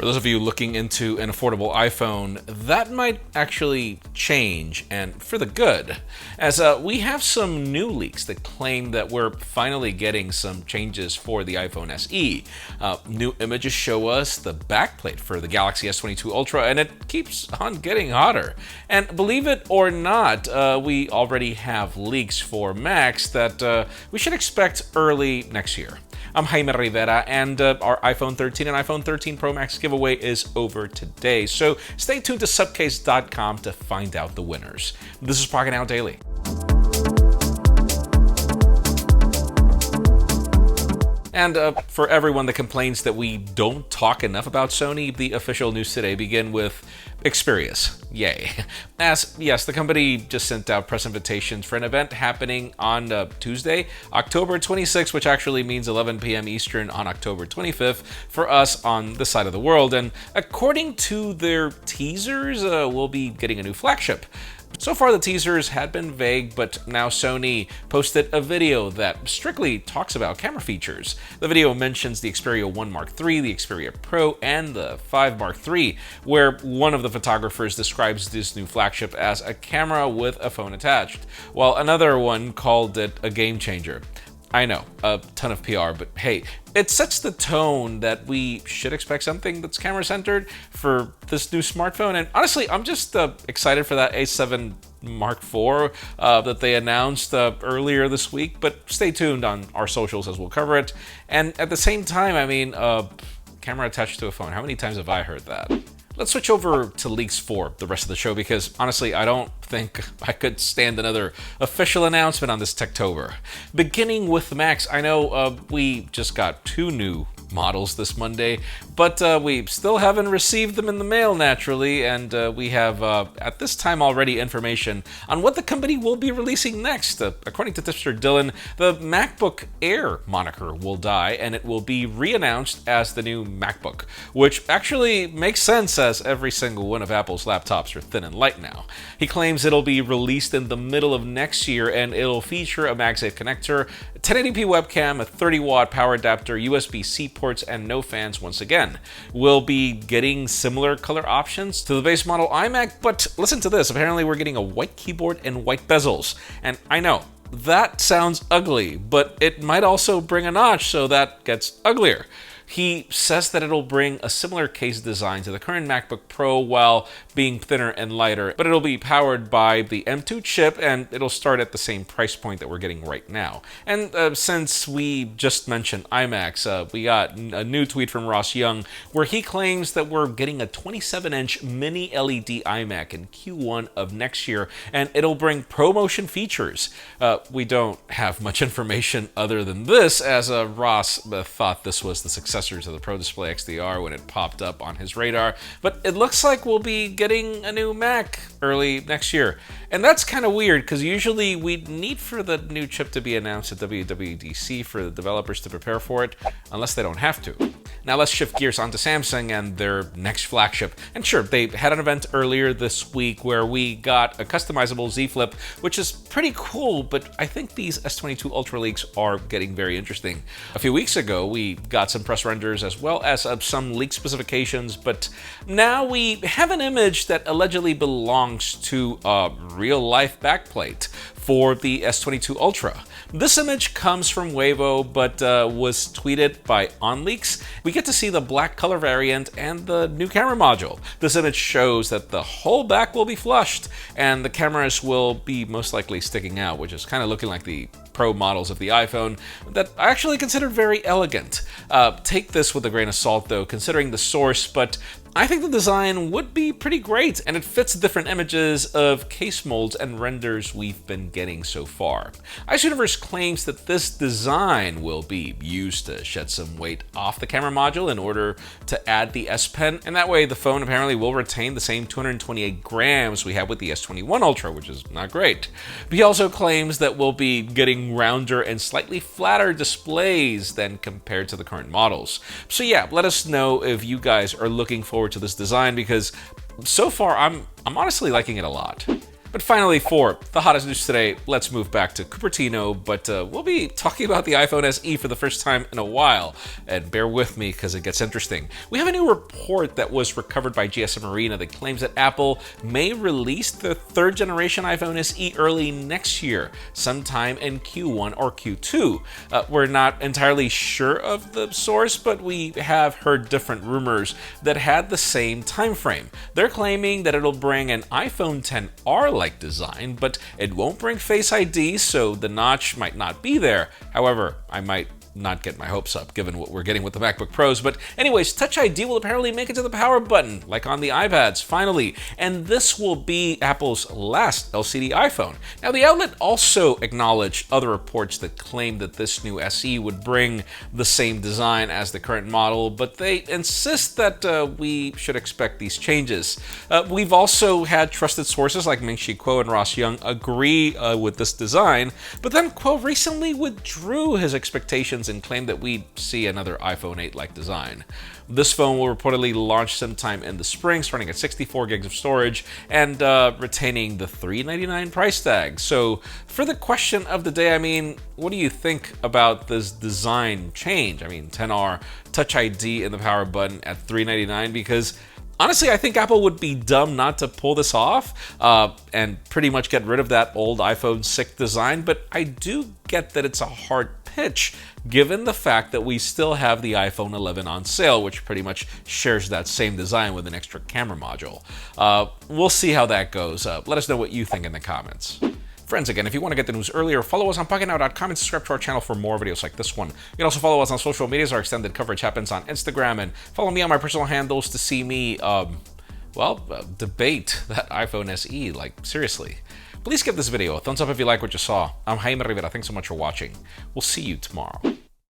For those of you looking into an affordable iPhone, that might actually change, and for the good, as we have some new leaks that claim that we're finally getting some changes for the iPhone SE. New images show us the backplate for the Galaxy S22 Ultra, and it keeps on getting hotter. And believe it or not, we already have leaks for Macs that we should expect early next year. I'm Jaime Rivera, and our iPhone 13 and iPhone 13 Pro Max giveaway is over today, so stay tuned to subcase.com to find out the winners. This is Pocketnow Daily. And for everyone that complains that we don't talk enough about Sony, the official news today begin with Xperia. Yay. As, yes, the company just sent out press invitations for an event happening on Tuesday, October 26th, which actually means 11 p.m. Eastern on October 25th for us on this side of the world. And according to their teasers, we'll be getting a new flagship. So far, the teasers had been vague, but now Sony posted a video that strictly talks about camera features. The video mentions the Xperia 1 Mark III, the Xperia Pro, and the 5 Mark III, where one of the photographers describes this new flagship as a camera with a phone attached, while another one called it a game changer. I know, a ton of PR, but hey, it sets the tone that we should expect something that's camera-centered for this new smartphone. And honestly, I'm just excited for that A7 Mark IV that they announced earlier this week. But stay tuned on our socials as we'll cover it. And at the same time, I mean, camera attached to a phone. How many times have I heard that? Let's switch over to leaks for the rest of the show because, honestly, I don't think I could stand another official announcement on this Techtober. Beginning with Macs, I know we just got 2 new models this Monday, but we still haven't received them in the mail, naturally, and we have, at this time already, information on what the company will be releasing next. According to tipster Dylan, the MacBook Air moniker will die, and it will be re-announced as the new MacBook, which actually makes sense as every single one of Apple's laptops are thin and light now. He claims it'll be released in the middle of next year, and it'll feature a MagSafe connector, 1080p webcam, a 30-watt power adapter, USB-C ports, and no fans once again. We'll be getting similar color options to the base model iMac, but listen to this. Apparently we're getting a white keyboard and white bezels. And I know, that sounds ugly, but it might also bring a notch, so that gets uglier. He says that it'll bring a similar case design to the current MacBook Pro while being thinner and lighter, but it'll be powered by the M2 chip and it'll start at the same price point that we're getting right now. And since we just mentioned iMacs, we got a new tweet from Ross Young where he claims that we're getting a 27-inch mini LED iMac in Q1 of next year and it'll bring ProMotion features. We don't have much information other than this, as Ross thought this was the successor to the Pro Display XDR when it popped up on his radar, but it looks like we'll be getting a new Mac early next year. And that's kind of weird because usually we'd need for the new chip to be announced at WWDC for the developers to prepare for it, unless they don't have to. Now let's shift gears onto Samsung and their next flagship. And sure, they had an event earlier this week where we got a customizable Z Flip, which is pretty cool, but I think these S22 Ultra leaks are getting very interesting. A few weeks ago, we got some press renders as well as some leaked specifications, but now we have an image that allegedly belongs to a real-life backplate for the S22 Ultra. This image comes from Weibo, but was tweeted by OnLeaks. We get to see the black color variant and the new camera module. This image shows that the whole back will be flushed, and the cameras will be most likely sticking out, which is kind of looking like the Pro models of the iPhone that I actually consider very elegant. Take this with a grain of salt, though, considering the source, but I think the design would be pretty great, and it fits different images of case molds and renders we've been getting so far. Ice Universe claims that this design will be used to shed some weight off the camera module in order to add the S Pen, and that way the phone apparently will retain the same 228 grams we have with the S21 Ultra, which is not great. But he also claims that we'll be getting rounder and slightly flatter displays than compared to the current models. So yeah, let us know if you guys are looking forward to this design, because so far I'm honestly liking it a lot. But finally, for the hottest news today, let's move back to Cupertino, but we'll be talking about the iPhone SE for the first time in a while, and bear with me because it gets interesting. We have a new report that was recovered by GSM Arena that claims that Apple may release the third generation iPhone SE early next year, sometime in Q1 or Q2. We're not entirely sure of the source, but we have heard different rumors that had the same time frame. They're claiming that it'll bring an iPhone XR like design, but it won't bring Face ID, so the notch might not be there. However, I might not get my hopes up given what we're getting with the MacBook Pros. But anyways, Touch ID will apparently make it to the power button, like on the iPads, finally. And this will be Apple's last LCD iPhone. Now, the outlet also acknowledged other reports that claimed that this new SE would bring the same design as the current model, but they insist that we should expect these changes. We've also had trusted sources like Ming-Chi Kuo and Ross Young agree with this design, but then Kuo recently withdrew his expectations and claimed that we'd see another iPhone 8-like design. This phone will reportedly launch sometime in the spring, starting at 64 gigs of storage and retaining the $399 price tag. So for the question of the day, I mean, what do you think about this design change? I mean, XR, Touch ID in the power button at $399, because honestly, I think Apple would be dumb not to pull this off and pretty much get rid of that old iPhone 6 design, but I do get that it's a hard pitch given the fact that we still have the iPhone 11 on sale, which pretty much shares that same design with an extra camera module. We'll see how that goes. Let us know what you think in the comments. Friends, again, if you want to get the news earlier, follow us on Pocketnow.com and subscribe to our channel for more videos like this one. You can also follow us on social medias. Our extended coverage happens on Instagram, and follow me on my personal handles to see me, debate that iPhone SE. Like, seriously. Please give this video a thumbs up if you like what you saw. I'm Jaime Rivera. Thanks so much for watching. We'll see you tomorrow.